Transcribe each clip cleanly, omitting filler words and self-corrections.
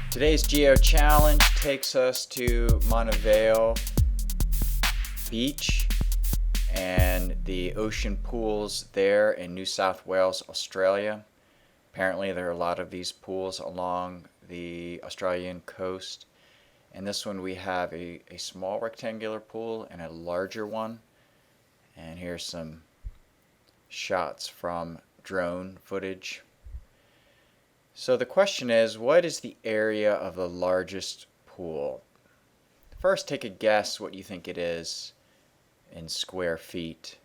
Today's Geo Challenge takes us to Vale Beach and the ocean pools there in New South Wales, Australia. Apparently there are a lot of these pools along the Australian coast. In this one we have a small rectangular pool and a larger one. And here's some shots from drone footage. So the question is, what is the area of the largest pool? First, take a guess what you think it is in square feet.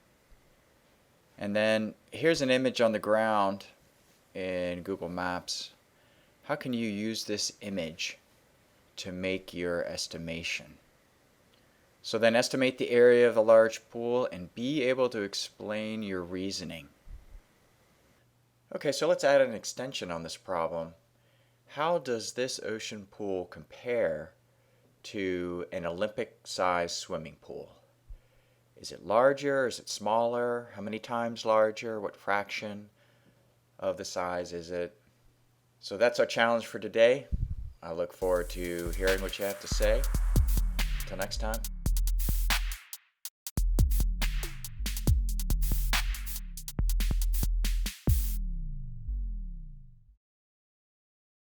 And then here's an image on the ground in Google Maps. How can you use this image to make your estimation? So then estimate the area of the large pool and be able to explain your reasoning. Okay, so let's add an extension on this problem. How does this ocean pool compare to an Olympic-sized swimming pool? Is it larger? Is it smaller? How many times larger? What fraction of the size is it? So that's our challenge for today. I look forward to hearing what you have to say. Until next time.